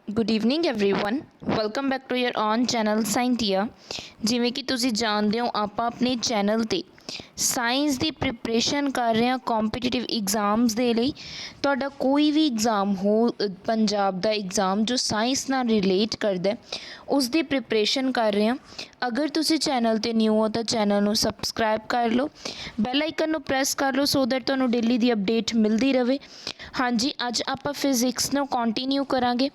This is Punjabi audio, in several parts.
Good evening everyone welcome back to your own channel Scientia. जिमें कि तुसी जानते हो आप अपने चैनल ते साइंस की प्रिपरेशन कर रहे हैं कॉम्पीटिटिव एग्जाम्स दे लई। तुहाडा कोई भी एग्जाम हो पंजाब दा एग्जाम जो साइंस नाल रिलेट करदा है उसकी प्रिपरेशन कर रहे हैं। अगर तुसी चैनल ते न्यू हो तो चैनल नू सबसक्राइब कर लो, बैल आइकन नू प्रेस कर लो सो दैट तुहानू डेली दी अपडेट मिलती रहे। हाँ जी, अज आप फिजिक्स नू कंटिन्यू करांगे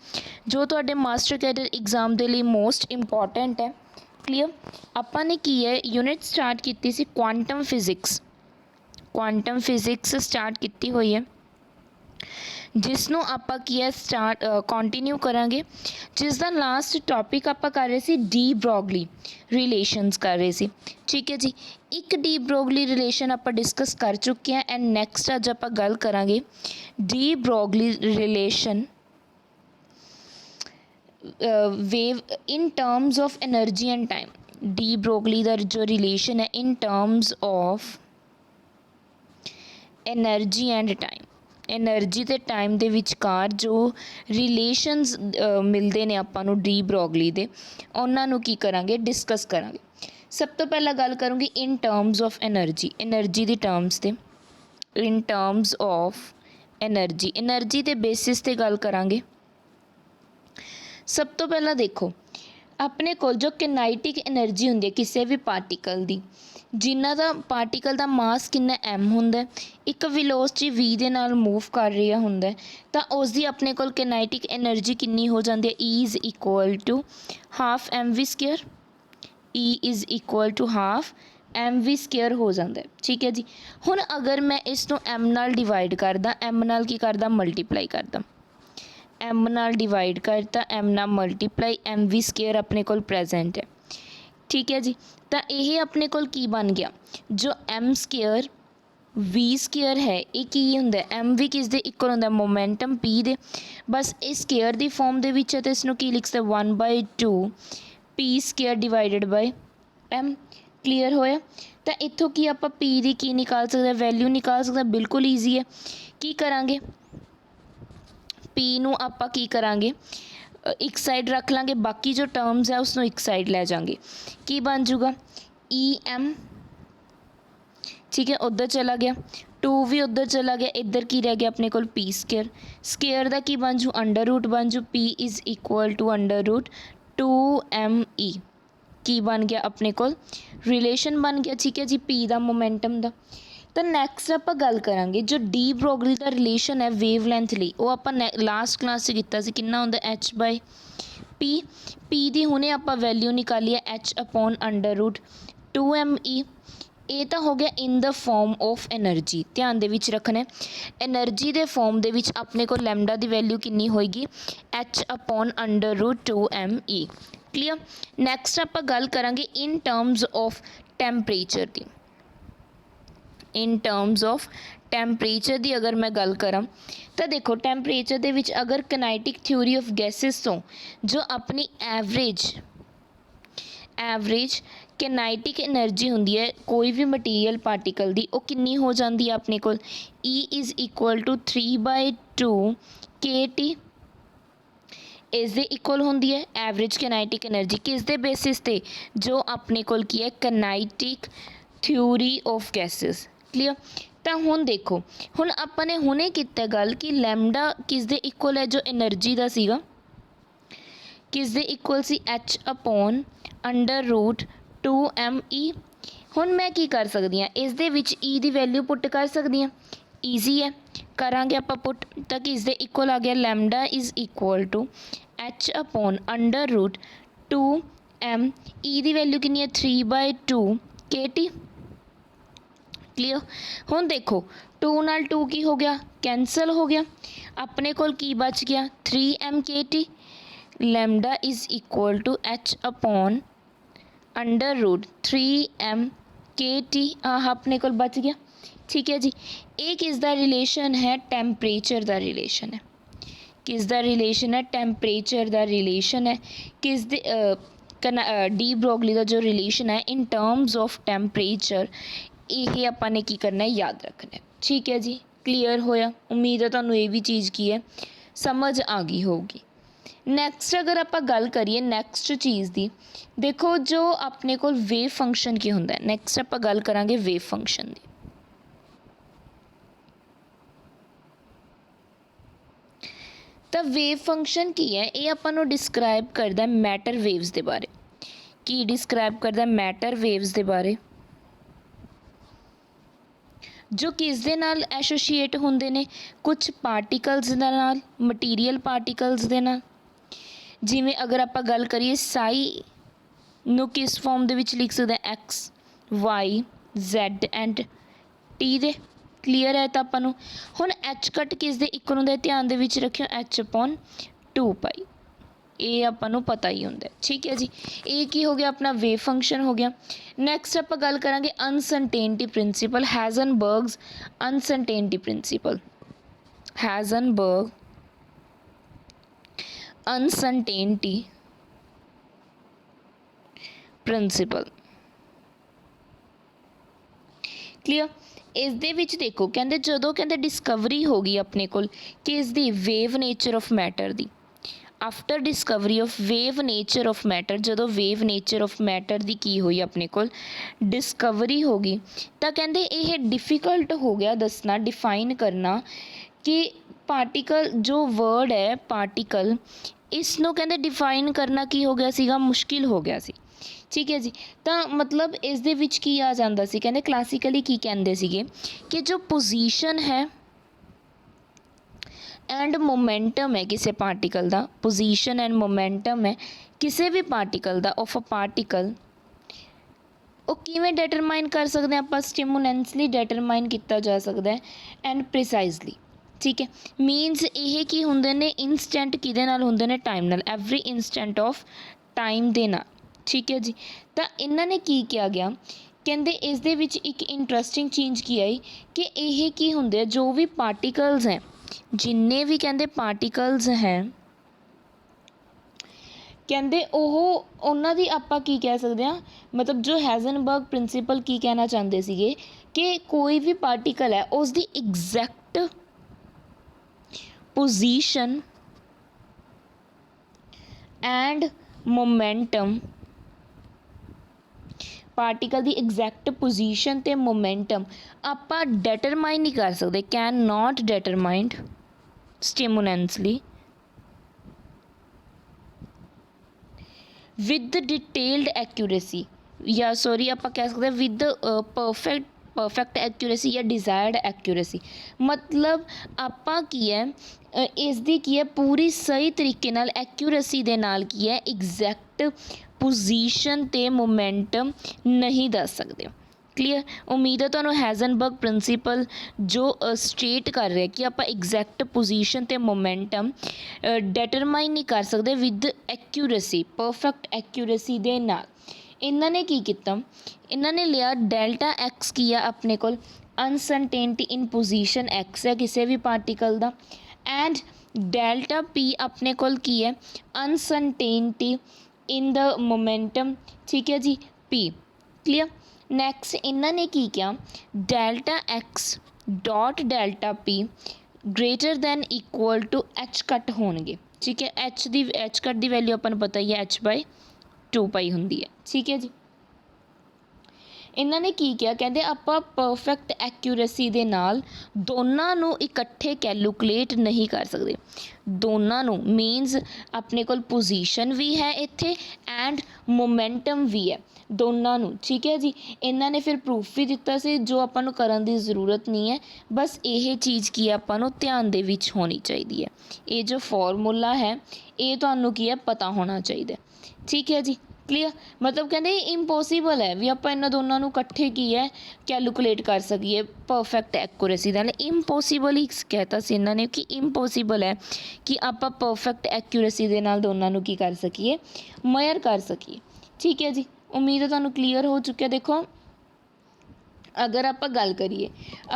जो तुहाडे मास्टर कैडर एग्जाम के लिए मोस्ट इंपॉर्टेंट है। क्लीयर, ਆਪਾਂ ने की है यूनिट स्टार्ट की सी क्वांटम फिजिक्स स्टार्ट की हुई है जिसनों आप की है स्टार्ट कंटिन्यू करांगे। जिसका लास्ट टॉपिक आप कर रहे सी डी ब्रॉगली रिलेशनस कर रहे सी। ठीक है जी, एक डी ब्रॉगली रिलेशन आप डिस्कस कर चुके हैं एंड नैक्सट अज आप गल करांगे de Broglie relation wave in terms of energy and time. De Broglie का जो रिलेशन है इन terms of energy and time, energy ते टाइम दे विचकार जो रिलेशनस मिलते हैं आपां डी ब्रोगली दे उन्होंने की करांगे डिस्कस करांगे। सब तो पहला गल करूँगी in terms of energy, energy दी टर्म्स ते in terms of energy, energy के बेसिस ते गल करांगे। सब तो पहला देखो अपने को जो किनाइटिक एनर्जी होंगी है किसी भी पार्टिकल की, जिन्ना दा पार्टिकल का मास कितना एम होंदा, एक वेलोसिटी वी दे नाल मूव कर रहा होंदा तो उसकी अपने को किनाइटिक एनर्जी कितनी हो जाती है E is equal to half m v square, E is equal to half m v square हो जाता है। ठीक है जी, हुण अगर मैं इसनों एम नाल डिवाइड करदा, एम नाल की करदा मल्टीप्लाई करदा, एम नाल डिवाइड करता, एम नाल मल्टीप्लाई, एम वी स्केयर अपने को प्रेजेंट है। ठीक है जी, तो यह अपने को की बन गया जो एम स्केयर वी स्केयर है ये की होंदा, एम वी किस दे इक्वल होंदा मोमेंटम पी दे, बस इस स्केयर की फॉर्म दे विच है तो इसनों की लिख सकते 1/2 p square divided by m. Clear होया, तो इत्थों की आप पी की निकाल सकते, वैल्यू निकाल सकते, बिल्कुल ईजी है। की करांगे पी नू आपां की करांगे एक साइड रख लांगे, बाकी जो टर्म्स है उसनों एक साइड लै जाएंगे, की बन जूगा ई एम। ठीक है, उधर चला गया, टू भी उधर चला गया, इधर की रह गया अपने को पी स्केयर, स्केयर का की बन जू अंडर रूट बन जू p is equal to under root 2m e, की बन गया अपने को रिलेशन बन गया। ठीक है जी, पी का मोमेंटम का। तो नैक्सट आप गल करांगे जो डी ब्रोगली का रिलेशन है वेव लेंथ लिए वो आप लास्ट क्लास से किया सी कितना होंदा एच बाय पी, पी की हुणे आप वैल्यू निकाली है h upon under root 2m e. ये तो हो गया in the form of energy, ध्यान दे विच रखना एनर्जी के फॉर्म दे विच अपने को लैम्डा की वैल्यू कितनी होएगी h upon under root 2m e. Clear, next आप गल करांगे इन टर्म्स ऑफ टैंपरेचर की, इन टर्म्स ऑफ टैंपरेचर की अगर मैं गल करा तो देखो टैंपरेचर दे विच अगर किनेटिक थ्योरी ऑफ गैसेस तो जो अपनी एवरेज किनेटिक एनर्जी होंदी है कोई भी मटीरियल पार्टिकल की वो कितनी हो जाती है अपने को ई इज़ इक्वल टू 3/2 KT इस दे इक्वल होंदी है एवरेज किनेटिक एनर्जी किस दे बेसिस ते जो अपने को की है kinetic theory of gases. Clear, तो हुण देखो हुण अपने हुणे किता गल कि लैम्डा किस दे इक्वल है जो एनर्जी का सीगा, किस दे equal C H upon under root 2m E. हुण मैं की कर सकती हाँ इस दे विच ई की वैल्यू पुट कर सकती हाँ, ईजी है करांगे आप पुट, तक इस दे इक्वल आ गया lambda is equal to h upon under root 2m e की वैल्यू कितनी है 3/2 KT। क्लीयर, हुण देखो 2 नाल 2 की हो गया कैंसल हो गया, अपने को की बच गया 3m KT, lambda is equal to h upon under root 3m KT अपने को बच गया। ठीक है जी, ये किसका रिलेशन है टैंपरेचर का रिलेशन है, किसका रिलेशन है टैंपरेचर का रिलेशन है, किस डी ब्रोगली का जो रिलेशन है इन टर्म्स ऑफ टैंपरेचर, ये अपने की करना है याद रखना है। ठीक है जी, क्लीयर होया, उम्मीद है तुहानू ये भी चीज़ की है समझ आ गई होगी। ਨੈਕਸਟ ਅਗਰ ਆਪਾਂ ਗੱਲ ਕਰੀਏ ਨੈਕਸਟ ਚੀਜ਼ ਦੀ, ਦੇਖੋ ਜੋ ਆਪਣੇ ਕੋਲ ਵੇਵ ਫੰਕਸ਼ਨ ਕੀ ਹੁੰਦਾ ਹੈ। ਨੈਕਸਟ ਆਪਾਂ ਗੱਲ ਕਰਾਂਗੇ ਵੇਵ ਫੰਕਸ਼ਨ ਦੀ। ਤਾਂ ਵੇਵ ਫੰਕਸ਼ਨ ਕੀ ਹੈ, ਇਹ ਆਪਾਂ ਨੂੰ ਡਿਸਕ੍ਰਾਈਬ ਕਰਦਾ ਮੈਟਰ ਵੇਵਸ ਦੇ ਬਾਰੇ। ਕੀ ਡਿਸਕ੍ਰਾਈਬ ਕਰਦਾ ਮੈਟਰ ਵੇਵਸ ਦੇ ਬਾਰੇ, ਜੋ ਕਿਸ ਦੇ ਨਾਲ ਐਸੋਸੀਏਟ ਹੁੰਦੇ ਨੇ, ਕੁਝ ਪਾਰਟੀਕਲਸ ਦੇ ਨਾਲ, ਮਟੀਰੀਅਲ ਪਾਰਟੀਕਲਸ ਦੇ ਨਾਲ। ਜਿਵੇਂ ਅਗਰ ਆਪਾਂ ਗੱਲ ਕਰੀਏ ਸਾਈ ਨੂੰ ਕਿਸ ਫਾਰਮ ਦੇ ਵਿੱਚ ਲਿਖ ਸਕਦੇ ਹਾਂ, x y z and t ਦੇ। ਕਲੀਅਰ ਹੈ ਤਾਂ ਆਪਾਂ ਨੂੰ। ਹੁਣ ਐਚ ਕੱਟ ਕਿਸ ਦੇ ਇੱਕ ਨੂੰ ਦੇ ਧਿਆਨ ਦੇ ਵਿੱਚ ਰੱਖਿਓ, ਐਚ ਅਪੋਨ 2 ਪਾਈ, ਇਹ ਆਪਾਂ ਨੂੰ ਪਤਾ ਹੀ ਹੁੰਦਾ। ਠੀਕ ਹੈ ਜੀ, ਇਹ ਕੀ ਹੋ ਗਿਆ ਆਪਣਾ ਵੇਵ ਫੰਕਸ਼ਨ ਹੋ ਗਿਆ। ਨੈਕਸਟ ਆਪਾਂ ਗੱਲ ਕਰਾਂਗੇ ਅਨਸਰਟੇਨਟੀ ਪ੍ਰਿੰਸੀਪਲ, ਹੈਜ਼ਨਬਰਗਸ ਅਨਸਰਟੇਨਟੀ ਪ੍ਰਿੰਸੀਪਲ। ਹੈਜ਼ਨਬਰਗ ਅਨਸਰਟੇਨਟੀ ਪ੍ਰਿੰਸੀਪਲ। ਕਲੀਅਰ। ਇਸ ਦੇ ਵਿੱਚ ਦੇਖੋ ਕਹਿੰਦੇ ਜਦੋਂ ਕਹਿੰਦੇ ਡਿਸਕਵਰੀ ਹੋ ਗਈ ਆਪਣੇ ਕੋਲ ਕਿਸ ਦੀ, wave nature of matter the. After Discovery of wave nature of matter, ਜਦੋਂ ਵੇਵ ਨੇਚਰ ਆਫ ਮੈਟਰ ਦੀ ਕੀ ਹੋਈ ਆਪਣੇ ਕੋਲ ਡਿਸਕਵਰੀ ਹੋ ਗਈ, ਤਾਂ ਕਹਿੰਦੇ ਇਹ ਡਿਫਿਕਲਟ ਹੋ ਗਿਆ ਦੱਸਣਾ, ਡਿਫਾਈਨ ਕਰਨਾ ਕਿ ਪਾਰਟੀਕਲ ਜੋ ਵਰਡ ਹੈ ਪਾਰਟੀਕਲ, ਇਸ ਨੂੰ ਕਹਿੰਦੇ ਡਿਫਾਈਨ ਕਰਨਾ ਕੀ ਹੋ ਗਿਆ ਸੀਗਾ, ਮੁਸ਼ਕਿਲ ਹੋ ਗਿਆ ਸੀ। ਠੀਕ ਹੈ ਜੀ, ਤਾਂ ਮਤਲਬ ਇਸ ਦੇ ਵਿੱਚ ਕੀ ਆ ਜਾਂਦਾ ਸੀ, ਕਹਿੰਦੇ ਕਲਾਸੀਕਲੀ ਕੀ ਕਹਿੰਦੇ ਸੀਗੇ ਕਿ ਜੋ ਪੋਜੀਸ਼ਨ ਹੈ ਐਂਡ ਮੋਮੈਂਟਮ ਹੈ ਕਿਸੇ ਪਾਰਟੀਕਲ ਦਾ, ਪੋਜੀਸ਼ਨ ਐਂਡ ਮੋਮੈਂਟਮ ਹੈ ਕਿਸੇ ਵੀ ਪਾਰਟੀਕਲ ਦਾ, ਆਫ ਅ ਪਾਰਟੀਕਲ, ਉਹ ਕਿਵੇਂ ਡਿਟਰਮਾਈਨ ਕਰ ਸਕਦੇ ਹਾਂ ਆਪਾਂ, ਸਟਿਮੂਲੈਂਸਲੀ ਡਿਟਰਮਾਈਨ ਕੀਤਾ ਜਾ ਸਕਦਾ ਹੈ ਐਂਡ ਪ੍ਰੀਸਾਈਜ਼ਲੀ। ਠੀਕ ਹੈ, ਮੀਨਸ ਇਹ ਕੀ ਹੁੰਦੇ ਨੇ, ਇੰਸਟੈਂਟ ਕਿਹਦੇ ਨਾਲ ਹੁੰਦੇ ਨੇ, ਟਾਈਮ ਨਾਲ, ਐਵਰੀ ਇੰਸਟੈਂਟ ਆਫ ਟਾਈਮ ਦੇ ਨਾਲ। ਠੀਕ ਹੈ ਜੀ, ਤਾਂ ਇਹਨਾਂ ਨੇ ਕੀ ਕਿਹਾ ਗਿਆ, ਕਹਿੰਦੇ ਇਸ ਦੇ ਵਿੱਚ ਇੱਕ ਇੰਟਰਸਟਿੰਗ ਚੀਜ਼ ਕੀ ਆਈ ਕਿ ਇਹ ਕੀ ਹੁੰਦੇ ਆ, ਜੋ ਵੀ ਪਾਰਟੀਕਲਸ ਹੈ, ਜਿੰਨੇ ਵੀ ਕਹਿੰਦੇ ਪਾਰਟੀਕਲਸ ਹੈ, ਕਹਿੰਦੇ ਉਹ ਉਹਨਾਂ ਦੀ ਆਪਾਂ ਕੀ ਕਹਿ ਸਕਦੇ ਹਾਂ, ਮਤਲਬ ਜੋ ਹੈਜ਼ਨਬਰਗ ਪ੍ਰਿੰਸੀਪਲ ਕੀ ਕਹਿਣਾ ਚਾਹੁੰਦੇ ਸੀਗੇ ਕਿ ਕੋਈ ਵੀ ਪਾਰਟੀਕਲ ਹੈ ਉਸ ਦੀ exact position and momentum, particle ਦੀ ਐਗਜ਼ੈਕਟ ਪੋਜੀਸ਼ਨ ਤੇ ਮੋਮੈਂਟਮ ਆਪਾਂ ਡਿਟਰਮਾਈਨ ਨਹੀਂ ਕਰ ਸਕਦੇ, can not determined simultaneously with detailed accuracy, ਜਾਂ ਸੋਰੀ ਆਪਾਂ ਕਹਿ ਸਕਦੇ ਵਿਦ ਪਰਫੈਕਟ ਐਕਿਊਰੇਸੀ ਜਾਂ ਡਿਜ਼ਾਇਰਡ ਐਕਿਊਰੇਸੀ। ਮਤਲਬ ਆਪਾਂ ਕੀ ਹੈ ਇਸ ਦੀ ਕੀ ਹੈ ਪੂਰੀ ਸਹੀ ਤਰੀਕੇ ਨਾਲ ਐਕਿਊਰੇਸੀ ਦੇ ਨਾਲ ਕੀ ਹੈ ਐਗਜ਼ੈਕਟ ਪੋਜੀਸ਼ਨ ਤੇ ਮੋਮੈਂਟਮ ਨਹੀਂ ਦੱਸ ਸਕਦੇ। ਕਲੀਅਰ, ਉਮੀਦ ਹੈ ਤੁਹਾਨੂੰ ਹੈਜ਼ਨਬਰਗ ਪ੍ਰਿੰਸੀਪਲ ਜੋ ਸਟੇਟ ਕਰ ਰਿਹਾ ਕਿ ਆਪਾਂ ਐਗਜ਼ੈਕਟ ਪੋਜੀਸ਼ਨ ਤੇ ਮੋਮੈਂਟਮ ਡਿਟਰਮਾਈਨ ਨਹੀਂ ਕਰ ਸਕਦੇ ਵਿਦ ਐਕਿਊਰੇਸੀ, ਪਰਫੈਕਟ ਐਕਿਊਰੇਸੀ ਦੇ ਨਾਲ। ਇਹਨਾਂ ਨੇ ਕੀ ਕੀਤਾ, ਇਹਨਾਂ ਨੇ ਲਿਆ ਡੈਲਟਾ ਐਕਸ ਕੀ ਆ ਆਪਣੇ ਕੋਲ, ਅਨਸਰਟੇਨਟੀ ਇਨ ਪੋਜੀਸ਼ਨ ਐਕਸ ਹੈ ਕਿਸੇ ਵੀ ਪਾਰਟੀਕਲ ਦਾ, ਐਂਡ ਡੈਲਟਾ ਪੀ ਆਪਣੇ ਕੋਲ ਕੀ ਹੈ, ਅਨਸਰਟੇਨਟੀ ਇਨ ਦ ਮੋਮੈਂਟਮ। ਠੀਕ ਹੈ ਜੀ, ਪੀ। ਕਲੀਅਰ। ਨੈਕਸਟ ਇਹਨਾਂ ਨੇ ਕੀ ਕਿਹਾ, delta X dot delta p greater than equal to H cut ਹੋਣਗੇ। ਠੀਕ ਹੈ, ਐਚ ਕੱਟ ਦੀ ਵੈਲਿਊ ਆਪਾਂ ਨੂੰ ਪਤਾ ਹੀ ਹੈ h/2 ਪਾਈ ਹੁੰਦੀ ਹੈ। ਠੀਕ ਹੈ ਜੀ, ਇਹਨਾਂ ਨੇ ਕੀ ਕਿਹਾ, ਕਹਿੰਦੇ ਆਪਾਂ ਪਰਫੈਕਟ ਐਕਿਊਰੇਸੀ ਦੇ ਨਾਲ ਦੋਨਾਂ ਨੂੰ ਇਕੱਠੇ ਕੈਲਕੂਲੇਟ ਨਹੀਂ ਕਰ ਸਕਦੇ। ਦੋਨਾਂ ਨੂੰ ਮੀਨਸ ਆਪਣੇ ਕੋਲ ਪੋਜੀਸ਼ਨ ਵੀ ਹੈ ਇੱਥੇ ਐਂਡ ਮੋਮੈਂਟਮ ਵੀ ਹੈ, ਦੋਨਾਂ ਨੂੰ। ਠੀਕ ਹੈ ਜੀ, ਇਹਨਾਂ ਨੇ ਫਿਰ ਪ੍ਰੂਫ ਵੀ ਦਿੱਤਾ ਸੀ ਜੋ ਆਪਾਂ ਨੂੰ ਕਰਨ ਦੀ ਜ਼ਰੂਰਤ ਨਹੀਂ ਹੈ, ਬਸ ਇਹ ਚੀਜ਼ ਕੀ ਹੈ ਆਪਾਂ ਨੂੰ ਧਿਆਨ ਦੇ ਵਿੱਚ ਹੋਣੀ ਚਾਹੀਦੀ ਹੈ। ਇਹ ਜੋ ਫਾਰਮੂਲਾ ਹੈ ਇਹ ਤੁਹਾਨੂੰ ਕੀ ਹੈ ਪਤਾ ਹੋਣਾ ਚਾਹੀਦਾ। ਠੀਕ ਹੈ ਜੀ, ਕਲੀਅਰ। ਮਤਲਬ ਕਹਿੰਦੇ ਇੰਪੋਸੀਬਲ ਹੈ ਵੀ ਆਪਾਂ ਇਹਨਾਂ ਦੋਨਾਂ ਨੂੰ ਇਕੱਠੇ ਕੀ ਹੈ ਕੈਲਕੂਲੇਟ ਕਰ ਸਕੀਏ ਪਰਫੈਕਟ ਐਕੂਰੇਸੀ ਨਾਲ। ਇੰਪੋਸੀਬਲ ਹੀ ਕਹਿਤਾ ਸੀ ਇਹਨਾਂ ਨੇ ਕਿ ਇੰਪੋਸੀਬਲ ਹੈ ਕਿ ਆਪਾਂ ਪਰਫੈਕਟ ਐਕੂਰੇਸੀ ਦੇ ਨਾਲ ਦੋਨਾਂ ਨੂੰ ਕੀ ਕਰ ਸਕੀਏ, ਮੇਜ਼ਰ ਕਰ ਸਕੀਏ। ਠੀਕ ਹੈ ਜੀ, ਉਮੀਦ ਹੈ ਤੁਹਾਨੂੰ ਕਲੀਅਰ ਹੋ ਚੁੱਕਿਆ। ਦੇਖੋ ਅਗਰ ਆਪਾਂ ਗੱਲ ਕਰੀਏ,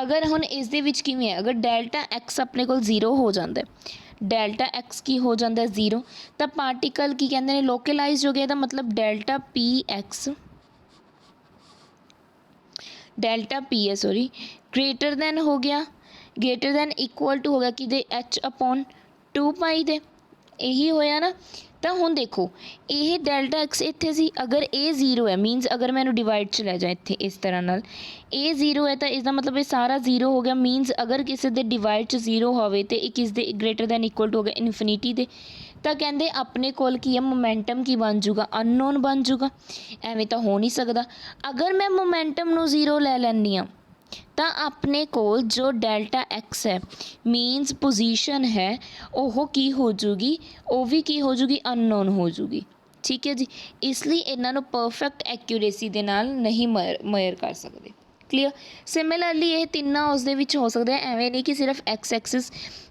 ਅਗਰ ਹੁਣ ਇਸ ਦੇ ਵਿੱਚ ਕਿਵੇਂ ਹੈ, ਅਗਰ ਡੈਲਟਾ ਐਕਸ ਆਪਣੇ ਕੋਲ 0 ਹੋ ਜਾਂਦਾ, ਡੈਲਟਾ ਐਕਸ ਕੀ ਹੋ ਜਾਂਦਾ 0, ਤਾਂ ਪਾਰਟੀਕਲ ਕੀ ਕਹਿੰਦੇ ਨੇ ਲੋਕਲਾਈਜ਼ ਹੋ ਗਿਆ। ਇਹਦਾ ਮਤਲਬ ਡੈਲਟਾ ਪੀ ਐਕਸ, ਡੈਲਟਾ ਪੀ ਹੈ ਸੋਰੀ, ਗ੍ਰੇਟਰ ਦੈਨ ਹੋ ਗਿਆ, ਗ੍ਰੇਟਰ ਦੈਨ ਇਕੁਅਲ ਟੂ ਹੋ ਗਿਆ ਕਿਹਦੇ, h/2 ਪਾਈ ਦੇ। ਇਹੀ ਹੋਇਆ ਨਾ। ਤਾਂ ਹੁਣ ਦੇਖੋ ਇਹ ਡੈਲਟਾ ਐਕਸ ਇੱਥੇ ਸੀ, ਅਗਰ ਇਹ ਜ਼ੀਰੋ ਹੈ ਮੀਨਸ ਅਗਰ ਮੈਂ ਇਹਨੂੰ ਡਿਵਾਈਡ 'ਚ ਲੈ ਜਾ ਇੱਥੇ ਇਸ ਤਰ੍ਹਾਂ ਨਾਲ, ਇਹ ਜ਼ੀਰੋ ਹੈ ਤਾਂ ਇਸਦਾ ਮਤਲਬ ਇਹ ਸਾਰਾ ਜ਼ੀਰੋ ਹੋ ਗਿਆ। ਮੀਨਸ ਅਗਰ ਕਿਸੇ ਦੇ ਡਿਵਾਈਡ 'ਚ ਜ਼ੀਰੋ ਹੋਵੇ ਅਤੇ ਇਹ ਕਿਸ ਦੇ ਗ੍ਰੇਟਰ ਦੈਨ ਇਕੁਅਲ ਟੂ ਹੋ ਗਿਆ ਇਨਫਿਨਿਟੀ ਦੇ, ਤਾਂ ਕਹਿੰਦੇ ਆਪਣੇ ਕੋਲ ਕੀ ਹੈ ਮੋਮੈਂਟਮ ਕੀ ਬਣ ਜੂਗਾ, ਅਨਨੋਨ ਬਣ ਜੂਗਾ। ਐਵੇਂ ਤਾਂ ਹੋ ਨਹੀਂ ਸਕਦਾ। ਅਗਰ ਮੈਂ ਮੋਮੈਂਟਮ ਨੂੰ ਜ਼ੀਰੋ ਲੈ ਲੈਂਦੀ ਹਾਂ ਤਾਂ ਆਪਣੇ ਕੋਲ ਜੋ ਡੈਲਟਾ ਐਕਸ ਹੈ ਮੀਨਸ ਪੋਜੀਸ਼ਨ ਹੈ ਉਹ ਕੀ ਹੋ ਜੂਗੀ, ਉਹ ਵੀ ਕੀ ਹੋ ਜੂਗੀ, ਅਨਨੋਨ ਹੋ ਜੂਗੀ। ਠੀਕ ਹੈ ਜੀ, ਇਸ ਲਈ ਇਹਨਾਂ ਨੂੰ ਪਰਫੈਕਟ ਐਕਿਊਰੇਸੀ ਦੇ ਨਾਲ ਨਹੀਂ ਮੇਜ਼ਰ ਕਰ ਸਕਦੇ। ਕਲੀਅਰ। ਸਿਮਿਲਰਲੀ ਇਹ ਤਿੰਨਾਂ ਉਸ ਦੇ ਵਿੱਚ ਹੋ ਸਕਦੇ ਆ, ਐਵੇਂ ਨਹੀਂ ਕਿ ਸਿਰਫ ਐਕਸ ਐਕਸਿਸ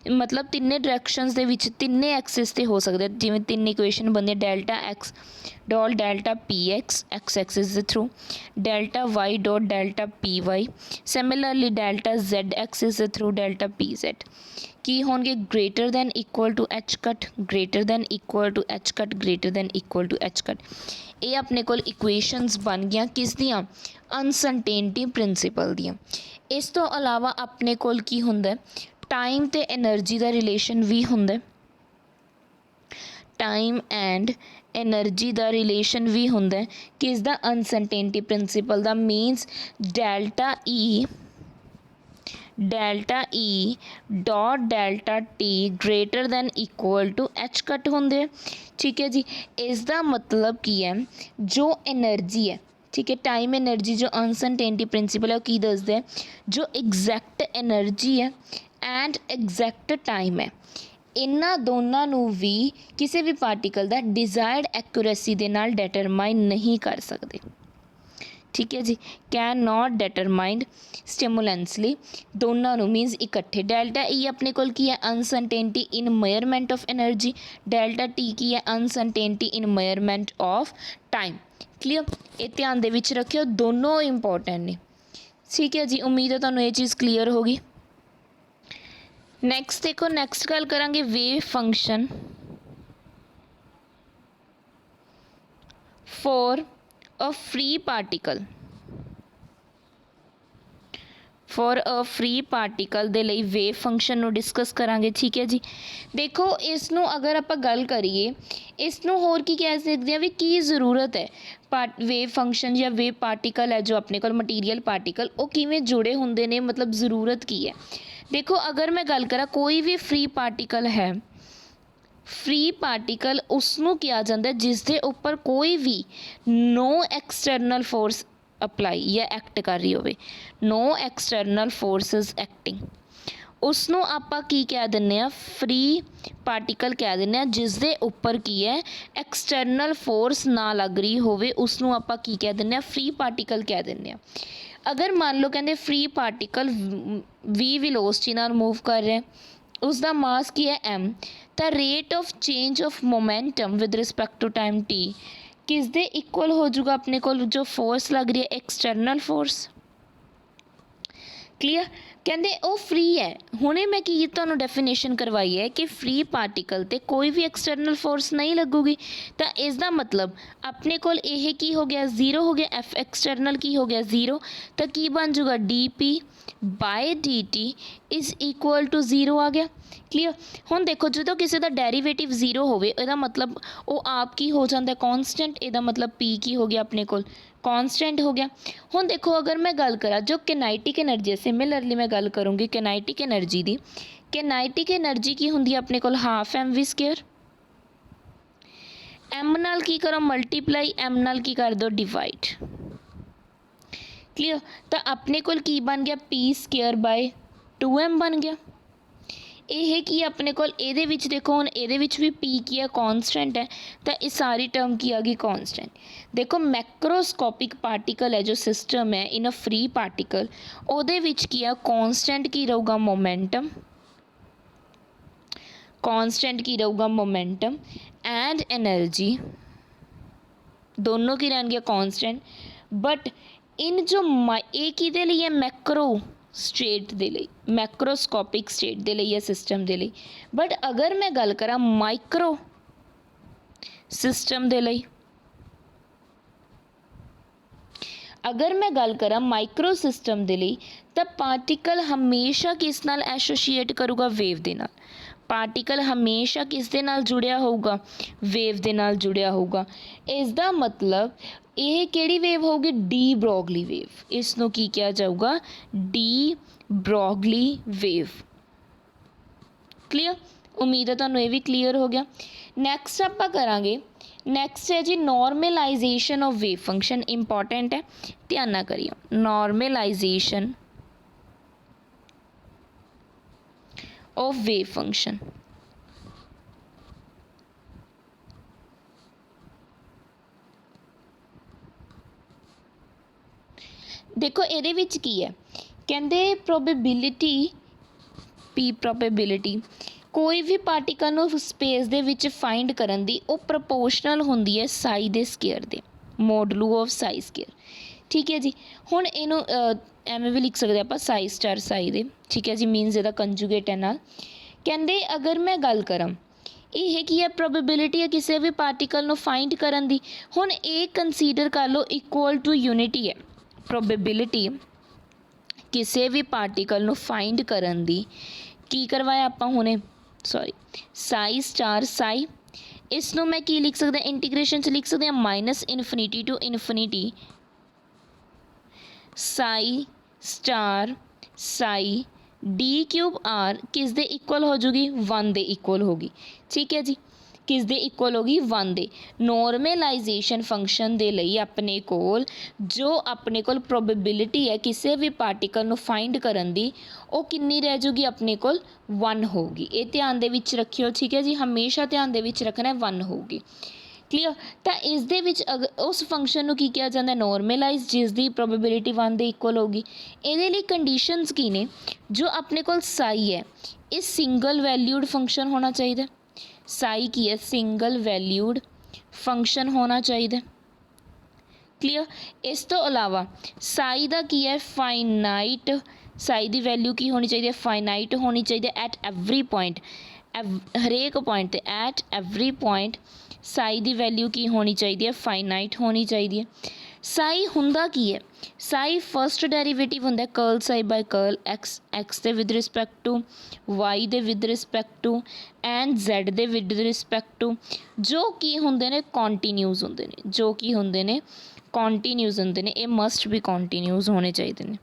ਮਤਲਬ ਤਿੰਨੇ ਡਾਇਰੈਕਸ਼ਨਸ ਦੇ ਵਿੱਚ ਤਿੰਨੇ ਐਕਸਿਸ 'ਤੇ ਹੋ ਸਕਦੇ, ਜਿਵੇਂ ਤਿੰਨ ਇਕੁਏਸ਼ਨ ਬਣਦੇ delta X dot delta P X X axis ਦੇ through, delta Y dot delta P Y, similarly delta Z axis ਦੇ ਥਰੂ ਡੈਲਟਾ ਪੀ ਜ਼ੈਡ ਕੀ ਹੋਣਗੇ, greater than equal to H cut, greater than equal to H cut, greater than equal to H cut. ਇਹ ਆਪਣੇ ਕੋਲ ਇਕੁਏਸ਼ਨਸ ਬਣ ਗਈਆਂ ਕਿਸ ਦੀਆਂ, ਅਨਸਰਟੇਨਟੀ ਪ੍ਰਿੰਸੀਪਲ ਦੀਆਂ। ਇਸ ਤੋਂ ਇਲਾਵਾ ਆਪਣੇ ਕੋਲ ਕੀ ਹੁੰਦਾ, ਟਾਈਮ ਅਤੇ ਐਨਰਜੀ ਦਾ ਰਿਲੇਸ਼ਨ ਵੀ ਹੁੰਦਾ, ਟਾਈਮ ਐਂਡ ਐਨਰਜੀ ਦਾ ਰਿਲੇਸ਼ਨ ਵੀ ਹੁੰਦਾ ਕਿਸ ਦਾ, ਅਨਸਰਟੇਨਟੀ ਪ੍ਰਿੰਸੀਪਲ ਦਾ। Means delta E dot delta T greater than equal to H cut ਹੁੰਦੇ ਆ। ਠੀਕ ਹੈ ਜੀ, ਇਸ ਦਾ ਮਤਲਬ ਕੀ ਹੈ, ਜੋ ਐਨਰਜੀ ਹੈ, ਠੀਕ ਹੈ, ਟਾਈਮ ਐਨਰਜੀ ਜੋ ਅਨਸਰਟੇਨਟੀ ਪ੍ਰਿੰਸੀਪਲ ਹੈ ਉਹ ਕੀ ਦੱਸਦਾ ਹੈ, ਜੋ ਐਗਜ਼ੈਕਟ ਐਨਰਜੀ ਹੈ ਐਂਡ ਐਗਜ਼ੈਕਟ ਟਾਈਮ ਹੈ, ਇਹਨਾਂ ਦੋਨਾਂ ਨੂੰ ਵੀ ਕਿਸੇ ਵੀ ਪਾਰਟੀਕਲ ਦਾ ਡਿਜ਼ਾਇਰਡ ਐਕੂਰੇਸੀ ਦੇ ਨਾਲ ਡਿਟਰਮਾਈਨ ਨਹੀਂ ਕਰ ਸਕਦੇ। ਠੀਕ ਹੈ ਜੀ, ਕੈਨ ਨਾਟ ਡਿਟਰਮਾਈਨਡ ਸਟਿਮੂਲੈਂਸਲੀ, ਦੋਨਾਂ ਨੂੰ ਮੀਨਸ ਇਕੱਠੇ। ਡੈਲਟਾ ਈ ਆਪਣੇ ਕੋਲ ਕੀ ਹੈ, uncertainty in measurement of energy, delta T ਕੀ ਹੈ, uncertainty in measurement of time. Clear. ਇਹ ਧਿਆਨ ਦੇ ਵਿੱਚ ਰੱਖਿਓ, ਦੋਨੋਂ ਇੰਪੋਰਟੈਂਟ ਨੇ। ਠੀਕ ਹੈ ਜੀ, ਉਮੀਦ ਹੈ ਤੁਹਾਨੂੰ ਇਹ ਚੀਜ਼ ਕਲੀਅਰ ਹੋ ਗਈ। ਨੈਕਸਟ ਦੇਖੋ, ਨੈਕਸਟ ਗੱਲ ਕਰਾਂਗੇ wave function for a free particle. For a free particle ਦੇ ਲਈ ਵੇਵ ਫੰਕਸ਼ਨ ਨੂੰ ਡਿਸਕਸ ਕਰਾਂਗੇ। ਠੀਕ ਹੈ ਜੀ, ਦੇਖੋ ਇਸ ਨੂੰ ਅਗਰ ਆਪਾਂ ਗੱਲ ਕਰੀਏ, ਇਸ ਨੂੰ ਹੋਰ ਕੀ ਕਹਿ ਸਕਦੇ ਹਾਂ ਵੀ ਕੀ ਜ਼ਰੂਰਤ ਹੈ, ਵੇਵ ਫੰਕਸ਼ਨ ਜਾਂ ਵੇਵ ਪਾਰਟੀਕਲ ਹੈ ਜੋ ਆਪਣੇ ਕੋਲ ਮਟੀਰੀਅਲ ਪਾਰਟੀਕਲ, ਉਹ ਕਿਵੇਂ ਜੁੜੇ ਹੁੰਦੇ ਨੇ, ਮਤਲਬ ਜ਼ਰੂਰਤ ਕੀ ਹੈ। ਦੇਖੋ ਅਗਰ ਮੈਂ ਗੱਲ ਕਰਾਂ ਕੋਈ ਵੀ ਫ੍ਰੀ ਪਾਰਟੀਕਲ ਹੈ, ਫ੍ਰੀ ਪਾਰਟੀਕਲ ਉਸ ਨੂੰ ਕਿਹਾ ਜਾਂਦਾ ਜਿਸ ਦੇ ਉੱਪਰ ਕੋਈ ਵੀ ਨੋ ਐਕਸਟਰਨਲ ਫੋਰਸ ਅਪਲਾਈ ਜਾਂ ਐਕਟ ਕਰ ਰਹੀ ਹੋਵੇ, ਨੋ ਐਕਸਟਰਨਲ ਫੋਰਸਿਸ ਐਕਟਿੰਗ, ਉਸ ਨੂੰ ਆਪਾਂ ਕੀ ਕਹਿ ਦਿੰਦੇ ਹਾਂ, ਫ੍ਰੀ ਪਾਰਟੀਕਲ ਕਹਿ ਦਿੰਦੇ ਹਾਂ, ਜਿਸ ਦੇ ਉੱਪਰ ਕੀ ਹੈ ਐਕਸਟਰਨਲ ਫੋਰਸ ਨਾ ਲੱਗ ਰਹੀ ਹੋਵੇ, ਉਸ ਨੂੰ ਆਪਾਂ ਕੀ ਕਹਿ ਦਿੰਦੇ ਹਾਂ, ਫ੍ਰੀ ਪਾਰਟੀਕਲ ਕਹਿ ਦਿੰਦੇ ਹਾਂ। ਅਗਰ ਮੰਨ ਲਓ ਕਹਿੰਦੇ ਫ੍ਰੀ ਪਾਰਟੀਕਲ ਵੀ ਵੈਲੋਸਿਟੀ ਨਾਲ ਮੂਵ ਕਰ ਰਿਹਾ, ਉਸ ਦਾ ਮਾਸ ਕੀ ਹੈ m, ਤਾਂ rate of change of momentum with respect to time t ਕਿਸ ਦੇ ਇਕੁਅਲ ਹੋ ਜਾਊਗਾ, ਆਪਣੇ ਕੋਲ ਜੋ ਫੋਰਸ ਲੱਗ ਰਹੀ ਹੈ ਐਕਸਟਰਨਲ ਫੋਰਸ। ਕਲੀਅਰ। ਕਹਿੰਦੇ ਉਹ ਫ੍ਰੀ ਹੈ। ਹੁਣੇ ਮੈਂ ਕੀ ਤੁਹਾਨੂੰ ਡੈਫੀਨੇਸ਼ਨ ਕਰਵਾਈ ਹੈ ਕਿ ਫ੍ਰੀ ਪਾਰਟੀਕਲ 'ਤੇ ਕੋਈ ਵੀ ਐਕਸਟਰਨਲ ਫੋਰਸ ਨਹੀਂ ਲੱਗੂਗੀ, ਤਾਂ ਇਸ ਦਾ ਮਤਲਬ ਆਪਣੇ ਕੋਲ ਇਹ ਕੀ ਹੋ ਗਿਆ, ਜ਼ੀਰੋ ਹੋ ਗਿਆ, ਐਫ ਐਕਸਟਰਨਲ ਕੀ ਹੋ ਗਿਆ, ਜ਼ੀਰੋ, ਤਾਂ ਕੀ ਬਣ ਜੂਗਾ d by d t is equal to zero ਆ ਗਿਆ। ਕਲੀਅਰ। ਹੁਣ ਦੇਖੋ ਜਦੋਂ ਕਿਸੇ ਦਾ ਡੈਰੀਵੇਟਿਵ ਜ਼ੀਰੋ ਹੋਵੇ ਇਹਦਾ ਮਤਲਬ ਉਹ ਆਪ ਕੀ ਹੋ ਜਾਂਦਾ, ਕੌਨਸਟੈਂਟ, ਇਹਦਾ ਮਤਲਬ ਪੀ ਕੀ ਹੋ ਗਿਆ ਆਪਣੇ ਕੋਲ, ਕੌਨਸਟੈਂਟ ਹੋ ਗਿਆ। ਹੁਣ ਦੇਖੋ ਅਗਰ ਮੈਂ ਗੱਲ ਕਰਾਂ ਜੋ ਕਿਨੈਟਿਕ ਐਨਰਜੀ ਹੈ, ਸਿਮਿਲਰਲੀ ਮੈਂ ਗੱਲ ਕਰੂੰਗੀ ਕਿਨੈਟਿਕ ਐਨਰਜੀ ਦੀ। ਕਿਨੈਟਿਕ ਐਨਰਜੀ ਕੀ ਹੁੰਦੀ ਹੈ ਆਪਣੇ ਕੋਲ, ਹਾਫ ਐਮ ਵੀ ਸਕੇਅਰ, ਐਮ ਨਾਲ ਕੀ ਕਰੋ ਮਲਟੀਪਲਾਈ, ਐਮ ਨਾਲ ਕੀ ਕਰ ਦਿਓ ਡਿਵਾਈਡ। ਕਲੀਅਰ। ਤਾਂ ਆਪਣੇ ਕੋਲ ਕੀ ਬਣ ਗਿਆ, ਪੀ ਸਕੇਅਰ ਬਾਏ 2m ਬਣ ਗਿਆ। ਇਹ ਕੀ ਆਪਣੇ ਕੋਲ ਇਹਦੇ ਵਿੱਚ ਦੇਖੋ, ਹੁਣ ਇਹਦੇ ਵਿੱਚ ਵੀ ਪੀ ਕੀ ਹੈ, ਕੌਨਸਟੈਂਟ ਹੈ, ਤਾਂ ਇਹ ਸਾਰੀ ਟਰਮ ਕੀ ਆ ਗਈ, ਕੌਨਸਟੈਂਟ। ਦੇਖੋ ਮੈਕਰੋਸਕੋਪਿਕ ਪਾਰਟੀਕਲ ਹੈ ਜੋ ਸਿਸਟਮ ਹੈ ਇਨ ਅ ਫ੍ਰੀ ਪਾਰਟੀਕਲ, ਉਹਦੇ ਵਿੱਚ ਕੀ ਆ, ਕੌਨਸਟੈਂਟ ਕੀ ਰਹੂਗਾ, ਮੋਮੈਂਟਮ, कॉन्स्टेंट की रहूगा मोमेंटम एंड एनर्जी, दोनों की रहेंगे कॉन्स्टेंट। बट इन जो ये किहदे लई है, मैक्रो स्टेट दे लई, मैक्रोस्कोपिक स्टेट दे लई है सिस्टम दे लई। बट अगर मैं गल करा माइक्रो सिस्टम दे लई, अगर मैं गल करा माइक्रो सिस्टम दे लई, तो पार्टिकल हमेशा किस नाल एसोसीएट करूगा, वेव दे नाल। ਪਾਰਟੀਕਲ ਹਮੇਸ਼ਾ ਕਿਸ ਦੇ ਨਾਲ ਜੁੜਿਆ ਹੋਊਗਾ, ਵੇਵ ਦੇ ਨਾਲ ਜੁੜਿਆ ਹੋਊਗਾ। ਇਸ ਦਾ ਮਤਲਬ ਇਹ ਕਿਹੜੀ ਵੇਵ ਹੋਊਗੀ, ਡੀ ਬਰੋਗਲੀ ਵੇਵ। ਇਸ ਨੂੰ ਕੀ ਕਿਹਾ ਜਾਊਗਾ, ਡੀ ਬਰੋਗਲੀ ਵੇਵ। ਕਲੀਅਰ, ਉਮੀਦ ਹੈ ਤੁਹਾਨੂੰ ਇਹ ਵੀ ਕਲੀਅਰ ਹੋ ਗਿਆ। ਨੈਕਸਟ ਆਪਾਂ ਕਰਾਂਗੇ, ਨੈਕਸਟ ਹੈ ਜੀ ਨੋਰਮਲਾਈਜੇਸ਼ਨ ਆਫ ਵੇਵ ਫੰਕਸ਼ਨ। ਇੰਪੋਰਟੈਂਟ ਹੈ, ਧਿਆਨ ਨਾਲ ਕਰਿਓ। ਨੋਰਮਲਾਈਜੇਸ਼ਨ of wave function। देखो ਇਹਦੇ ਵਿੱਚ ਕੀ ਹੈ, ਕਹਿੰਦੇ ਪ੍ਰੋਬੇਬਿਲਿਟੀ ਪੀ ਪ੍ਰੋਬੇਬਿਲਿਟੀ ਕੋਈ ਵੀ ਪਾਰਟੀਕਲ ਨੂੰ ਸਪੇਸ ਦੇ ਵਿੱਚ ਫਾਈਂਡ ਕਰਨ ਦੀ ਉਹ ਪ੍ਰਪੋਰਸ਼ਨਲ ਹੁੰਦੀ ਹੈ ਸਾਈ ਦੇ ਸਕੇਅਰ ਦੇ, ਮੋਡਲੂ ਆਫ ਸਾਈ ਸਕੇਅਰ। ਠੀਕ ਹੈ ਜੀ, ਹੁਣ ਇਹਨੂੰ ਐਵੇਂ ਵੀ ਲਿਖ ਸਕਦੇ ਆਪਾਂ ਸਾਈ ਸਟਾਰ ਸਾਈ ਦੇ। ਠੀਕ ਹੈ ਜੀ, ਮੀਨਸ ਇਹਦਾ ਕੰਜੂਗੇਟ ਹੈ ਨਾਲ। ਕਹਿੰਦੇ ਅਗਰ ਮੈਂ ਗੱਲ ਕਰਾਂ, ਇਹ ਕੀ ਹੈ, ਪ੍ਰੋਬੇਬਿਲਿਟੀ ਹੈ ਕਿਸੇ ਵੀ ਪਾਰਟੀਕਲ ਨੂੰ ਫਾਈਂਡ ਕਰਨ ਦੀ। ਹੁਣ ਇਹ ਕੰਸੀਡਰ ਕਰ ਲਓ ਇਕੁਅਲ ਟੂ ਯੂਨਿਟੀ ਹੈ। ਪ੍ਰੋਬੇਬਿਲਿਟੀ ਕਿਸੇ ਵੀ ਪਾਰਟੀਕਲ ਨੂੰ ਫਾਈਂਡ ਕਰਨ ਦੀ ਕੀ ਕਰਵਾਇਆ ਆਪਾਂ ਹੁਣੇ, ਸੌਰੀ, ਸਾਈ ਸਟਾਰ ਸਾਈ। ਇਸ ਨੂੰ ਮੈਂ ਕੀ ਲਿਖ ਸਕਦਾ, ਇੰਟੀਗ੍ਰੇਸ਼ਨ 'ਚ ਲਿਖ ਸਕਦੇ ਹਾਂ -minus infinity to infinity psi star psi d cube r ਕਿਸ ਦੇ ਇਕੁਅਲ ਹੋ ਜੂਗੀ, 1 ਦੇ ਇਕੁਅਲ ਹੋਗੀ। ਠੀਕ ਹੈ ਜੀ, ਕਿਸ ਦੇ ਇਕੁਅਲ ਹੋਗੀ, 1 ਦੇ। ਨੋਰਮਲਾਈਜੇਸ਼ਨ ਫੰਕਸ਼ਨ ਦੇ ਲਈ ਆਪਣੇ ਕੋਲ ਜੋ ਆਪਣੇ ਕੋਲ ਪ੍ਰੋਬੇਬਿਲਿਟੀ ਹੈ ਕਿਸੇ ਵੀ ਪਾਰਟੀਕਲ ਨੂੰ ਫਾਈਂਡ ਕਰਨ ਦੀ, ਉਹ ਕਿੰਨੀ ਰਹਿ ਜੂਗੀ, ਆਪਣੇ ਕੋਲ 1 ਹੋਊਗੀ। ਇਹ ਧਿਆਨ ਦੇ ਵਿੱਚ ਰੱਖਿਓ। ਠੀਕ ਹੈ ਜੀ, ਹਮੇਸ਼ਾ ਧਿਆਨ ਦੇ ਵਿੱਚ ਰੱਖਣਾ 1 ਹੋਊਗੀ। ਕਲੀਅਰ, ਤਾਂ ਇਸ ਦੇ ਵਿੱਚ ਉਸ ਫੰਕਸ਼ਨ ਨੂੰ ਕੀ ਕਿਹਾ ਜਾਂਦਾ, ਨੋਰਮਲਾਈਜ਼, ਜਿਸ ਦੀ ਪ੍ਰੋਬੇਬਿਲਿਟੀ 1 ਦੇ ਇਕੁਅਲ ਹੋਗੀ। ਇਹਦੇ ਲਈ ਕੰਡੀਸ਼ਨਸ ਕੀ ਨੇ, ਜੋ ਆਪਣੇ ਕੋਲ ਸਾਈ ਹੈ ਇਹ ਸਿੰਗਲ ਵੈਲਿਊਡ ਫੰਕਸ਼ਨ ਹੋਣਾ ਚਾਹੀਦਾ। ਸਾਈ ਕੀ ਹੈ, ਸਿੰਗਲ ਵੈਲਿਊਡ ਫੰਕਸ਼ਨ ਹੋਣਾ ਚਾਹੀਦਾ। ਕਲੀਅਰ, ਇਸ ਤੋਂ ਇਲਾਵਾ ਸਾਈ ਦਾ ਕੀ ਹੈ, ਫਾਈਨਾਈਟ। ਸਾਈ ਦੀ ਵੈਲਿਊ ਕੀ ਹੋਣੀ ਚਾਹੀਦੀ ਹੈ, ਫਾਈਨਾਈਟ ਹੋਣੀ ਚਾਹੀਦੀ ਹੈ ਐਟ ਐਵਰੀ ਪੁਆਇੰਟ, ਹਰੇਕ ਪੁਆਇੰਟ 'ਤੇ, at every point Sai the value ਕੀ ਹੋਣੀ ਚਾਹੀਦੀ ਹੈ, ਫਾਈਨਾਈਟ ਹੋਣੀ ਚਾਹੀਦੀ ਹੈ। ਸਾਈ ਹੁੰਦਾ ਕੀ ਹੈ, ਸਾਈ ਫਸਟ ਡੈਰੀਵੇਟਿਵ ਹੁੰਦਾ curl psi by curl x ਦੇ ਵਿਦ ਰਿਸਪੈਕਟ ਟੂ, ਵਾਈ ਦੇ with respect to and z ਦੇ ਵਿਦ ਰਿਸਪੈਕਟ ਟੂ, ਜੋ ਕੀ ਹੁੰਦੇ ਨੇ, ਕੰਟੀਨਿਊਸ ਹੁੰਦੇ ਨੇ। ਜੋ ਕੀ ਹੁੰਦੇ ਨੇ, ਕੰਟੀਨਿਊਸ ਹੁੰਦੇ ਨੇ। ਇਹ ਮਸਟ ਵੀ ਕੰਟੀਨਿਊਸ ਹੋਣੇ ਚਾਹੀਦੇ ਨੇ।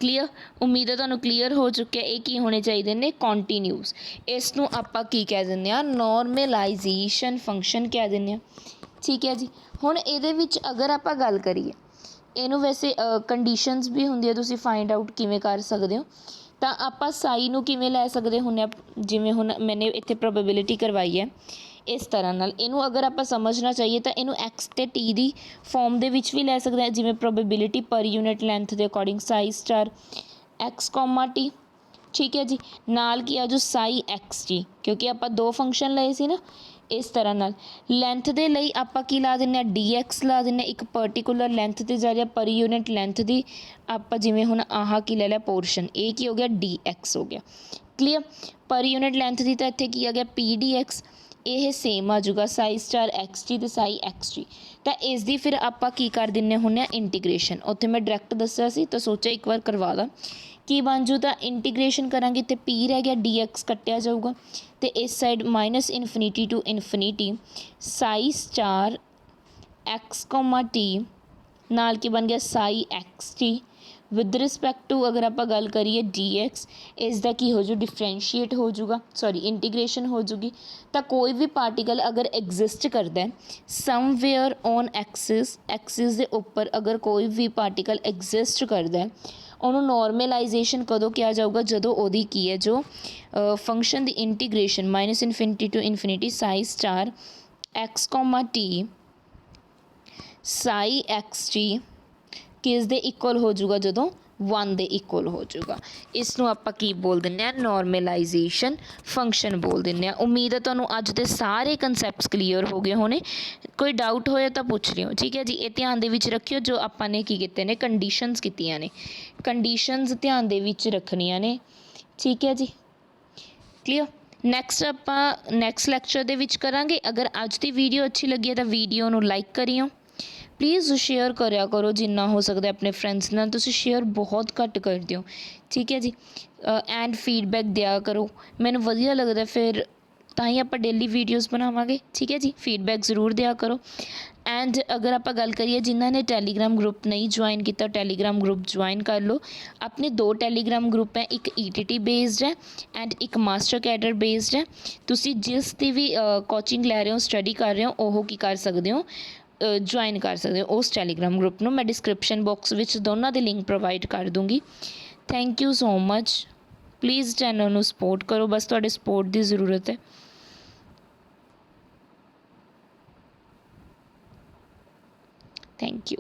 ਕਲੀਅਰ, ਉਮੀਦ ਹੈ ਤੁਹਾਨੂੰ ਕਲੀਅਰ ਹੋ ਚੁੱਕਿਆ। ਇਹ ਕੀ ਹੋਣੇ ਚਾਹੀਦੇ ਨੇ, ਕੰਟੀਨਿਊਸ। ਇਸ ਨੂੰ ਆਪਾਂ ਕੀ ਕਹਿ ਦਿੰਦੇ ਹਾਂ, ਨੋਰਮਲਾਈਜੇਸ਼ਨ ਫੰਕਸ਼ਨ ਕਹਿ ਦਿੰਦੇ ਹਾਂ। ਠੀਕ ਹੈ ਜੀ, ਹੁਣ ਇਹਦੇ ਵਿੱਚ ਅਗਰ ਆਪਾਂ ਗੱਲ ਕਰੀਏ, ਇਹਨੂੰ ਵੈਸੇ ਕੰਡੀਸ਼ਨਸ ਵੀ ਹੁੰਦੀ ਹੈ, ਤੁਸੀਂ ਫਾਈਂਡ ਆਊਟ ਕਿਵੇਂ ਕਰ ਸਕਦੇ ਹੋ। ਤਾਂ ਆਪਾਂ ਸਾਈ ਨੂੰ ਕਿਵੇਂ ਲੈ ਸਕਦੇ ਹੁੰਦੇ ਹਾਂ, ਜਿਵੇਂ ਹੁਣ ਮੈਨੇ ਇੱਥੇ ਪ੍ਰੋਬੇਬਿਲਿਟੀ ਕਰਵਾਈ ਹੈ ਇਸ ਤਰ੍ਹਾਂ ਨਾਲ। ਇਹਨੂੰ ਅਗਰ ਆਪਾਂ ਸਮਝਣਾ ਚਾਹੀਏ ਤਾਂ ਇਹਨੂੰ ਐਕਸ ਅਤੇ ਟੀ ਦੀ ਫੋਰਮ ਦੇ ਵਿੱਚ ਵੀ ਲੈ ਸਕਦੇ ਹਾਂ, ਜਿਵੇਂ ਪ੍ਰੋਬੇਬਿਲਿਟੀ ਪਰ ਯੂਨਿਟ ਲੈਂਥ ਦੇ ਅਕੋਰਡਿੰਗ ਸਾਈ ਸਟਾਰ ਐਕਸ ਕੋਮਾ ਟੀ। ਠੀਕ ਹੈ ਜੀ, ਨਾਲ ਕੀ ਆ ਜੋ ਸਾਈ ਐਕਸ ਟੀ, ਕਿਉਂਕਿ ਆਪਾਂ 2 ਫੰਕਸ਼ਨ ਲਏ ਸੀ ਨਾ। ਇਸ ਤਰ੍ਹਾਂ ਨਾਲ ਲੈਂਥ ਦੇ ਲਈ ਆਪਾਂ ਕੀ ਲਾ ਦਿੰਦੇ ਹਾਂ, ਡੀ ਐਕਸ ਲਾ ਦਿੰਦੇ ਹਾਂ। ਇੱਕ ਪਰਟੀਕੂਲਰ ਲੈਂਥ 'ਤੇ ਜਾ ਰਿਹਾ, ਪਰ ਯੂਨਿਟ ਲੈਂਥ ਦੀ ਆਪਾਂ ਜਿਵੇਂ ਹੁਣ ਆਹ ਕੀ ਲੈ ਲਿਆ ਪੋਰਸ਼ਨ, ਇਹ ਕੀ ਹੋ ਗਿਆ, ਡੀ ਐਕਸ ਹੋ ਗਿਆ। ਕਲੀਅਰ, ਪਰ ਯੂਨਿਟ ਲੈਂਥ ਦੀ ਤਾਂ ਇੱਥੇ ਕੀ ਆ ਗਿਆ, ਪੀ ਡੀ ਐਕਸ। ਇਹ ਸੇਮ ਆ ਜਾਊਗਾ ਸਾਈ ਸਟਾਰ ਐਕਸ ਟੀ ਅਤੇ ਸਾਈ ਐਕਸ ਟੀ। ਤਾਂ ਇਸ ਦੀ ਫਿਰ ਆਪਾਂ ਕੀ ਕਰ ਦਿੰਦੇ ਹੁੰਦੇ ਹਾਂ, ਇੰਟੀਗ੍ਰੇਸ਼ਨ। ਉੱਥੇ ਮੈਂ ਡਾਇਰੈਕਟ ਦੱਸਿਆ ਸੀ ਤਾਂ ਸੋਚਿਆ ਇੱਕ ਵਾਰ ਕਰਵਾ ਦਾਂ। ਕੀ ਬਣ ਜੂ, ਤਾਂ ਇੰਟੀਗ੍ਰੇਸ਼ਨ ਕਰਾਂਗੇ ਅਤੇ ਪੀ ਰਹਿ ਗਿਆ, ਡੀ ਐਕਸ ਕੱਟਿਆ ਜਾਊਗਾ ਅਤੇ ਇਸ side -minus infinity to infinity psi star X comma T ਨਾਲ ਕੀ ਬਣ ਗਿਆ, psi X T with respect to ਅਗਰ ਆਪਾਂ ਗੱਲ ਕਰੀਏ ਡੀ ਐਕਸ, ਇਸ ਦਾ ਕੀ ਹੋ ਜੂ, ਡਿਫਰੈਂਸ਼ੀਏਟ ਹੋ ਜੂਗਾ, ਸੌਰੀ ਇੰਟੀਗ੍ਰੇਸ਼ਨ ਹੋ ਜੂਗੀ। ਤਾਂ ਕੋਈ ਵੀ ਪਾਰਟੀਕਲ ਅਗਰ ਐਗਜ਼ਿਸਟ ਕਰਦਾ ਸਮਵੇਅਰ ਔਨ ਐਕਸਿਸ ਦੇ ਉੱਪਰ, ਅਗਰ ਕੋਈ ਵੀ ਪਾਰਟੀਕਲ ਐਗਜ਼ਿਸਟ ਕਰਦਾ ਉਹਨੂੰ ਨੋਰਮਲਾਈਜੇਸ਼ਨ ਕਦੋਂ ਕਿਹਾ ਜਾਊਗਾ, ਜਦੋਂ ਉਹਦੀ ਕੀ ਹੈ, ਜੋ ਫੰਕਸ਼ਨ ਦੀ integration -minus infinity to infinity psi star X comma t psi X t ਕਿਸ ਦੇ ਇਕੁਅਲ ਹੋ ਜੂਗਾ, ਜਦੋਂ 1 ਦੇ ਇਕੁਅਲ ਹੋ ਜੂਗਾ। ਇਸ ਨੂੰ ਆਪਾਂ ਕੀ ਬੋਲ ਦਿੰਦੇ ਹਾਂ, ਨੋਰਮਲਾਈਜੇਸ਼ਨ ਫੰਕਸ਼ਨ ਬੋਲ ਦਿੰਦੇ ਹਾਂ। ਉਮੀਦ ਹੈ ਤੁਹਾਨੂੰ ਅੱਜ ਦੇ ਸਾਰੇ ਕੰਸੈਪਟਸ ਕਲੀਅਰ ਹੋ ਗਏ ਹੋਣੇ। ਕੋਈ ਡਾਊਟ ਹੋਇਆ ਤਾਂ ਪੁੱਛ ਲਿਓ। ਠੀਕ ਹੈ ਜੀ, ਇਹ ਧਿਆਨ ਦੇ ਵਿੱਚ ਰੱਖਿਓ ਜੋ ਆਪਾਂ ਨੇ ਕੀ ਕੀਤੇ ਨੇ, ਕੰਡੀਸ਼ਨਸ ਕੀਤੀਆਂ ਨੇ। ਕੰਡੀਸ਼ਨਸ ਧਿਆਨ ਦੇ ਵਿੱਚ ਰੱਖਣੀਆਂ ਨੇ। ਠੀਕ ਹੈ ਜੀ, ਕਲੀਅਰ। ਨੈਕਸਟ ਆਪਾਂ ਨੈਕਸਟ ਲੈਕਚਰ ਦੇ ਵਿੱਚ ਕਰਾਂਗੇ। ਅਗਰ ਅੱਜ ਦੀ ਵੀਡੀਓ ਅੱਛੀ ਲੱਗੀ ਹੈ ਤਾਂ ਵੀਡੀਓ ਨੂੰ ਲਾਈਕ ਕਰਿਓ, ਪਲੀਜ਼ ਸ਼ੇਅਰ ਕਰਿਆ ਕਰੋ ਜਿੰਨਾ ਹੋ ਸਕਦਾ ਆਪਣੇ ਫਰੈਂਡਸ ਨਾਲ। ਤੁਸੀਂ ਸ਼ੇਅਰ ਬਹੁਤ ਘੱਟ ਕਰਦੇ ਹੋ, ਠੀਕ ਹੈ ਜੀ। ਐਂਡ ਫੀਡਬੈਕ ਦਿਆ ਕਰੋ, ਮੈਨੂੰ ਵਧੀਆ ਲੱਗਦਾ, ਫਿਰ ਤਾਂ ਹੀ ਆਪਾਂ ਡੇਲੀ ਵੀਡੀਓਜ਼ ਬਣਾਵਾਂਗੇ, ਠੀਕ ਹੈ ਜੀ। ਫੀਡਬੈਕ ਜ਼ਰੂਰ ਦਿਆ ਕਰੋ। ਐਂਡ ਅਗਰ ਆਪਾਂ ਗੱਲ ਕਰੀਏ ਜਿਨ੍ਹਾਂ ਨੇ ਟੈਲੀਗ੍ਰਾਮ ਗਰੁੱਪ ਨਹੀਂ ਜੁਆਇਨ ਕੀਤਾ, ਟੈਲੀਗ੍ਰਾਮ ਗਰੁੱਪ ਜੁਆਇਨ ਕਰ ਲਓ। ਆਪਣੇ 2 ਟੈਲੀਗ੍ਰਾਮ ਗਰੁੱਪ ਹੈ, ਇੱਕ ETT ਬੇਸਡ ਹੈ ਐਂਡ ਇੱਕ ਮਾਸਟਰ ਕੈਡਰ ਬੇਸਡ ਹੈ। ਤੁਸੀਂ ਜਿਸ ਦੀ ਵੀ ਕੋਚਿੰਗ ਲੈ ਰਹੇ ਹੋ, ਸਟੱਡੀ ਕਰ ਰਹੇ ਹੋ, ਉਹ ਕੀ ਕਰ ਸਕਦੇ ਹੋ, ਜੁਆਇਨ ਕਰ ਸਕਦੇ ਹੋ ਉਸ ਟੈਲੀਗ੍ਰਾਮ ਗਰੁੱਪ ਨੂੰ। ਮੈਂ ਡਿਸਕ੍ਰਿਪਸ਼ਨ ਬਾਕਸ ਵਿੱਚ ਦੋਨਾਂ ਦੇ ਲਿੰਕ ਪ੍ਰੋਵਾਈਡ ਕਰ ਦੂੰਗੀ। Thank you so much. Please channel ਨੂੰ ਸਪੋਰਟ ਕਰੋ, ਬਸ ਤੁਹਾਡੇ ਸਪੋਰਟ ਦੀ ਜ਼ਰੂਰਤ ਹੈ। Thank you.